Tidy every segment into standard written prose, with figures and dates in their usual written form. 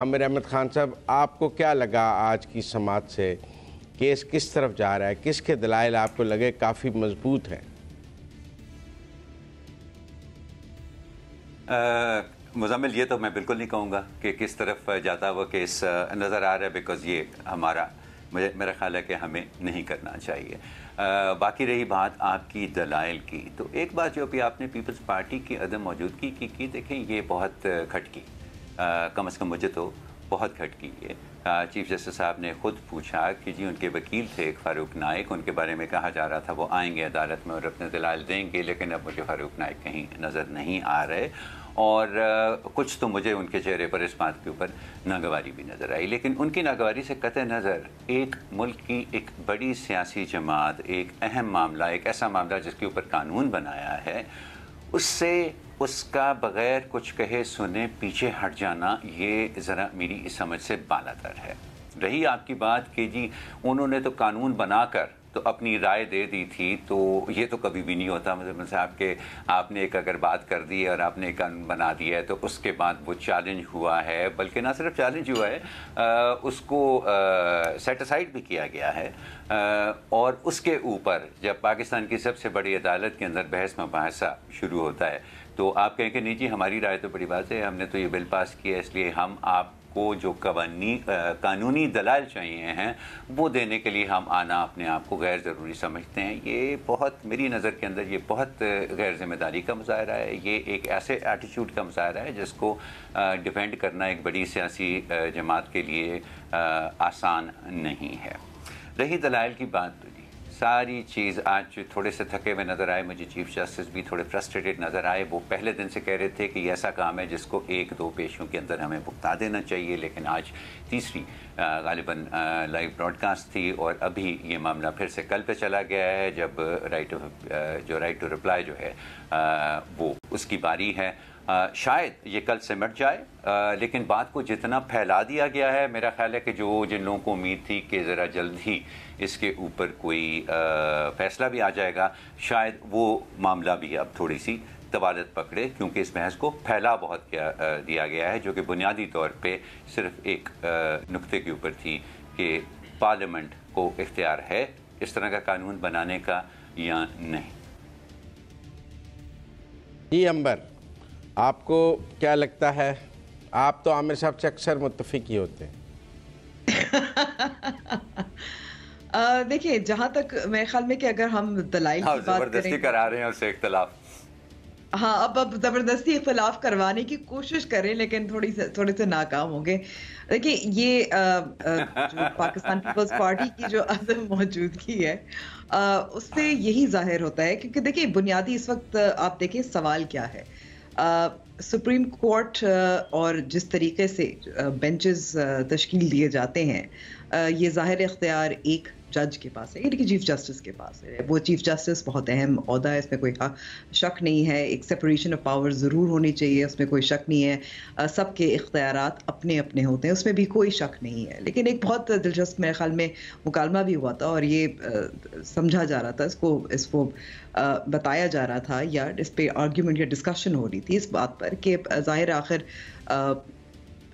आमिर अहमद खान साहब, आपको क्या लगा आज की समाअत से? केस किस तरफ जा रहा है? किसके दलाइल आपको लगे काफ़ी मजबूत हैं? मुज़म्मिल, ये तो मैं बिल्कुल नहीं कहूँगा कि किस तरफ जाता हुआ केस नज़र आ रहा है, बिकॉज़ ये मेरा ख्याल है कि हमें नहीं करना चाहिए। बाकी रही बात आपकी दलाइल की, तो एक बात जो भी आपने पीपल्स पार्टी की अदम मौजूदगी की देखें, ये बहुत खटकी, कम से कम मुझे तो बहुत खटकी है। चीफ जस्टिस साहब ने ख़ुद पूछा कि जी उनके वकील थे एक फ़ारूक नाइक, उनके बारे में कहा जा रहा था वो आएंगे अदालत में और अपने दलाइल देंगे, लेकिन अब मुझे फ़ारूक नाइक कहीं नज़र नहीं आ रहे। और कुछ तो मुझे उनके चेहरे पर इस बात के ऊपर नागवारी भी नज़र आई, लेकिन उनकी नागवारी से कतई नज़र एक मुल्क की एक बड़ी सियासी जमात, एक अहम मामला, एक ऐसा मामला जिसके ऊपर कानून बनाया है, उससे उसका बग़ैर कुछ कहे सुने पीछे हट जाना, ये ज़रा मेरी समझ से बालातर है। रही आपकी बात कि जी उन्होंने तो कानून बनाकर तो अपनी राय दे दी थी, तो ये तो कभी भी नहीं होता। मतलब आपने एक अगर बात कर दी और आपने एक कानून बना दिया है तो उसके बाद वो चैलेंज हुआ है, बल्कि ना सिर्फ चैलेंज हुआ है, उसको सेट असाइड भी किया गया है। और उसके ऊपर जब पाकिस्तान की सबसे बड़ी अदालत के अंदर बहस मुबाहसा शुरू होता है तो आप कहें कि नहीं जी हमारी राय तो बड़ी बात है, हमने तो ये बिल पास किया, इसलिए हम आपको जो कानूनी दलाइल चाहिए हैं वो देने के लिए हम आना अपने आप को गैर ज़रूरी समझते हैं। ये बहुत, मेरी नज़र के अंदर ये बहुत गैर ज़िम्मेदारी का मुज़ाहरा है। ये एक ऐसे एटीट्यूड का मुज़ाहरा है जिसको डिफेंड करना एक बड़ी सियासी जमात के लिए आसान नहीं है। रही दलाइल की बात, तो जी सारी चीज़ आज थोड़े से थके हुए नज़र आए, मुझे चीफ जस्टिस भी थोड़े फ्रस्ट्रेटेड नज़र आए। वो पहले दिन से कह रहे थे कि ये ऐसा काम है जिसको एक दो पेशियों के अंदर हमें भुगता देना चाहिए, लेकिन आज तीसरी गालिबन लाइव ब्रॉडकास्ट थी और अभी ये मामला फिर से कल पे चला गया है, जब राइट टू रिप्लाई जो है वो उसकी बारी है। शायद ये कल सिमट जाए, लेकिन बात को जितना फैला दिया गया है, मेरा ख्याल है कि जिन लोगों को उम्मीद थी कि ज़रा जल्द ही इसके ऊपर कोई फ़ैसला भी आ जाएगा, शायद वो मामला भी अब थोड़ी सी तवालत पकड़े, क्योंकि इस बहस को फैला बहुत दिया गया है, जो कि बुनियादी तौर पे सिर्फ एक नुक्ते के ऊपर थी कि पार्लियामेंट को इख्तियार है इस तरह का कानून बनाने का या नहीं। जी अंबर, आपको क्या लगता है? आप तो आमिर साहब से अक्सर मुत्तफिक ही होते हैं। देखिए, जहाँ तक मेरे ख्याल में कि अगर हम दलाइल की बात ज़बरदस्ती करें, करा रहे हैं उससे इख्तिलाफ। हाँ, अब ज़बरदस्ती इख्तिलाफ करवाने की कोशिश करें, लेकिन थोड़े से नाकाम होंगे। देखिए, ये जो पाकिस्तान पीपल्स पार्टी की जो अदम मौजूदगी है, उससे यही ज़ाहिर होता है, क्योंकि देखिए बुनियादी इस वक्त आप देखिए सवाल क्या है। सुप्रीम कोर्ट और जिस तरीके से बेंचेस तश्कील दिए जाते हैं, ये ज़ाहिर इख्तियार एक जज के पास है, यानी कि चीफ जस्टिस के पास है। वो चीफ जस्टिस बहुत अहम ओहदा है, इसमें कोई शक नहीं है। एक सेपरेशन ऑफ पावर ज़रूर होनी चाहिए, उसमें कोई शक नहीं है। सबके इख्तियारात अपने अपने होते हैं, उसमें भी कोई शक नहीं है। लेकिन एक बहुत दिलचस्प मेरे ख्याल में मुकालमा भी हुआ था और ये समझा जा रहा था, इसको बताया जा रहा था, या इस पे आर्ग्यूमेंट या डिस्कशन हो रही थी इस बात पर कि ज़ाहिर आखिर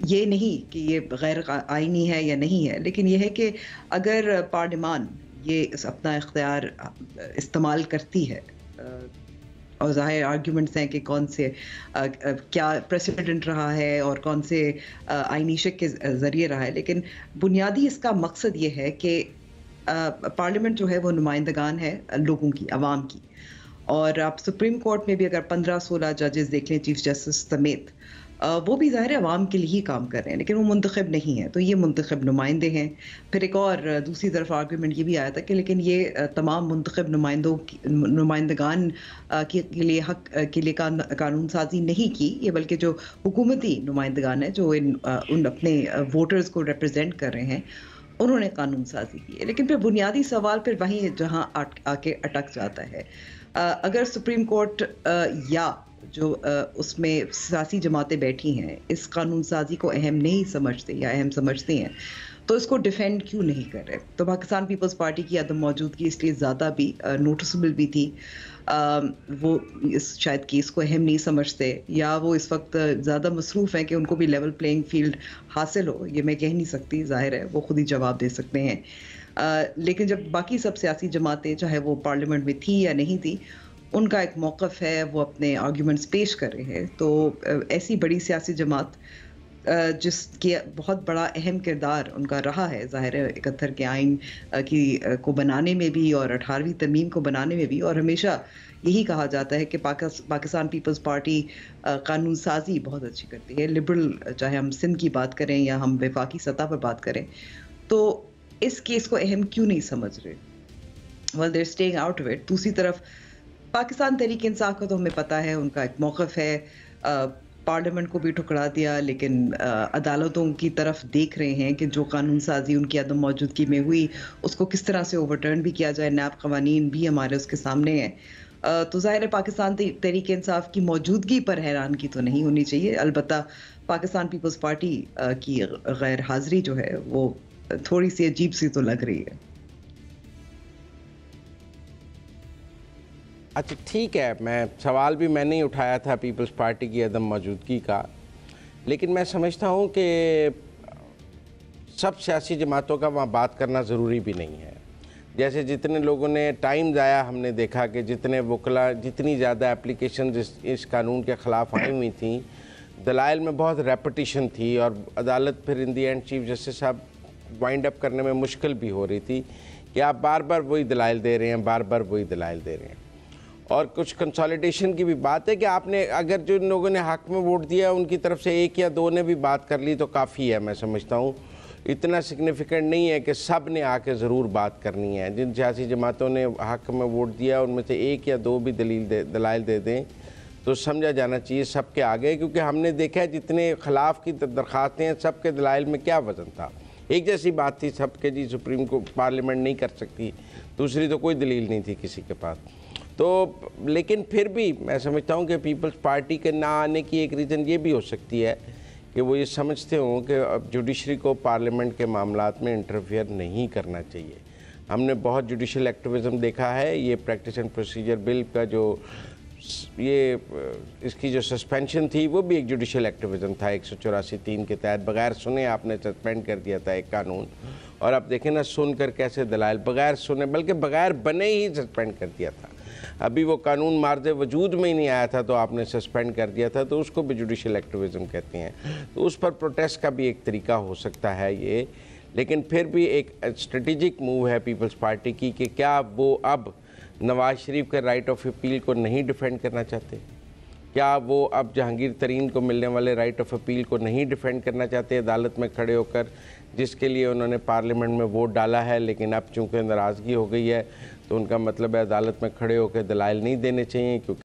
ये नहीं कि ये गैर आईनी है या नहीं है, लेकिन ये है कि अगर पार्लियामान ये अपना इख्तियार इस्तेमाल करती है, और ज़ाहिर आर्ग्यूमेंट्स हैं कि कौन से क्या प्रेसिडेंट रहा है और कौन से आईनी शिक के ज़रिए रहा है, लेकिन बुनियादी इसका मकसद ये है कि पार्लियामेंट जो है वो नुमाइंदगान है लोगों की, अवाम की। और आप सुप्रीम कोर्ट में भी अगर 15-16 जजेस देख लें, चीफ जस्टिस समेत, वो भी ज़ाहिर है अवाम के लिए ही काम कर रहे हैं, लेकिन वो मुंतखब नहीं है, तो ये मुंतखब नुमाइंदे हैं। फिर एक और दूसरी तरफ आर्गूमेंट ये भी आया था कि लेकिन ये तमाम मुंतखब नुमाइंदगान के लिए हक के लिए कानून साजी नहीं की, ये बल्कि जो हुकूमती नुमाइंदगान है जो उन अपने वोटर्स को रिप्रेजेंट कर रहे हैं, उन्होंने कानून साजी की है। लेकिन फिर बुनियादी सवाल फिर वहीं जहाँ आके अटक जाता है। अगर सुप्रीम कोर्ट या جو اس میں سیاسی جماعتیں بیٹھی ہیں اس قانون سازی کو اہم نہیں سمجھتے یا اہم سمجھتے ہیں تو اس کو ڈیفینڈ کیوں نہیں کر رہے؟ تو پاکستان پیپلز پارٹی کی عدم موجودگی اس لیے زیادہ بھی نوٹسبل بھی تھی. وہ اس شاید کیس کو اہم نہیں سمجھتے یا وہ اس وقت زیادہ مصروف ہیں کہ ان کو بھی لیول پلینگ فیلڈ حاصل ہو. یہ میں کہہ نہیں سکتی، ظاہر ہے وہ خود ہی جواب دے سکتے ہیں. لیکن جب باقی سب سیاسی جماعتیں چاہے وہ پارلیمنٹ میں تھی یا نہیں تھی، ان کا ایک موقف ہے، وہ اپنے آرگیومنٹس پیش کر رہے ہیں. تو ایسی بڑی سیاسی جماعت جس کی بہت بڑا اہم کردار ان کا رہا ہے ظاہر ہے 71 کے آئین کو بنانے میں بھی اور 18ویں ترمیم کو بنانے میں بھی، اور ہمیشہ یہی کہا جاتا ہے کہ پاکستان پیپلز پارٹی قانون سازی بہت اچھی کرتی ہے. لبرل، چاہے ہم سندھ کی بات کریں یا ہم وفاقی سطح پر بات کریں، تو اس کیس کو اہم کیوں نہیں سمجھ رہے؟ well they're staying out of it. دوسری طرف پاکستان تحریک انصاف کا تو ہمیں پتہ ہے ان کا ایک موقف ہے، پارلیمنٹ کو بھی ٹھکرا دیا لیکن عدالتوں کی طرف دیکھ رہے ہیں کہ جو قانون سازی ان کی عدم موجودگی میں ہوئی اس کو کس طرح سے اوورٹرن بھی کیا جائے. نیب قوانین بھی ہمارے اس کے سامنے ہیں. تو ظاہر ہے پاکستان تحریک انصاف کی موجودگی پر حیرانگی تو نہیں ہونی چاہیے، البتہ پاکستان پیپلز پارٹی کی غیر حاضری جو ہے وہ تھوڑی سی عجیب سی تو لگ رہی ہے. اچھا ٹھیک ہے، سوال بھی میں نہیں اٹھایا تھا پیپلز پارٹی کی عدم موجودگی کا، لیکن میں سمجھتا ہوں کہ سب سیاسی جماعتوں کا وہاں بات کرنا ضروری بھی نہیں ہے. جیسے جتنے لوگوں نے ٹائم ضائع، ہم نے دیکھا کہ جتنے وکلا، جتنی زیادہ اپلیکیشنز اس قانون کے خلاف آئی ہوئی تھیں، دلائل میں بہت ریپٹیشن تھی اور عدالت پھر ان دی اینڈ چیف جسٹس صاحب وائنڈ اپ کرنے میں مشکل بھی ہو رہی تھی کہ آپ بار بار وہی دلائل دے رہے ہیں، بار بار وہی دلائل دے رہے ہیں. اور کچھ کنسالیڈیشن کی بھی بات ہے کہ آپ نے اگر جو لوگوں نے حق میں ووٹ دیا ان کی طرف سے ایک یا دو نے بھی بات کر لی تو کافی ہے. میں سمجھتا ہوں اتنا سگنیفیکنٹ نہیں ہے کہ سب نے آ کے ضرور بات کرنی ہے. جن سیاسی جماعتوں نے حق میں ووٹ دیا ان میں سے ایک یا دو بھی دلائل دے دیں تو سمجھا جانا چاہیے سب کے آگے، کیونکہ ہم نے دیکھا ہے جتنے خلاف کی درخواستیں ہیں سب کے دلائل میں کیا وزن تھا. ایک جیسی بات تھی سب کے، جی سپریم کو پارلیمنٹ نہیں کر سکتی، دوسری تو کوئی دلیل نہیں تھی کسی کے پاس. تو لیکن پھر بھی میں سمجھتا ہوں کہ پیپلز پارٹی کے نہ آنے کی ایک ریزن یہ بھی ہو سکتی ہے کہ وہ یہ سمجھتے ہوں کہ اب جوڈیشری کو پارلیمنٹ کے معاملات میں انٹرفیئر نہیں کرنا چاہیے. ہم نے بہت جوڈیشل ایکٹیویزم دیکھا ہے. یہ پریکٹس اینڈ پروسیجر بل کا جو یہ اس کی جو سسپینشن تھی وہ بھی ایک جوڈیشل ایکٹیویزم تھا 184(3) کے تحت. بغیر سنے آپ نے سسپینڈ کر دیا تھا ایک قانون، اور اب دیکھیں نا سن کر کیسے دلائل بغیر سنے بلکہ بغیر بنے ہی سسپینڈ کر دیا تھا. ابھی وہ قانون مارز وجود میں ہی نہیں آیا تھا تو آپ نے سسپینڈ کر دیا تھا، تو اس کو بھی جوڈیشل ایکٹیویزم کہتے ہیں. تو اس پر پروٹیسٹ کا بھی ایک طریقہ ہو سکتا ہے یہ. لیکن پھر بھی ایک اسٹریٹجک موو ہے پیپلز پارٹی کی کہ کیا وہ اب نواز شریف کے رائٹ آف اپیل کو نہیں ڈیفینڈ کرنا چاہتے؟ کیا وہ اب جہانگیر ترین کو ملنے والے رائٹ آف اپیل کو نہیں ڈیفینڈ کرنا چاہتے عدالت میں کھڑے ہو کر، جس کے لیے انہوں نے پارلیمنٹ میں ووٹ ڈالا ہے؟ لیکن اب چونکہ ناراضگی ہو گئی ہے تو ان کا مطلب ہے عدالت میں کھڑے ہو کے دلائل نہیں دینے چاہیے، کیونکہ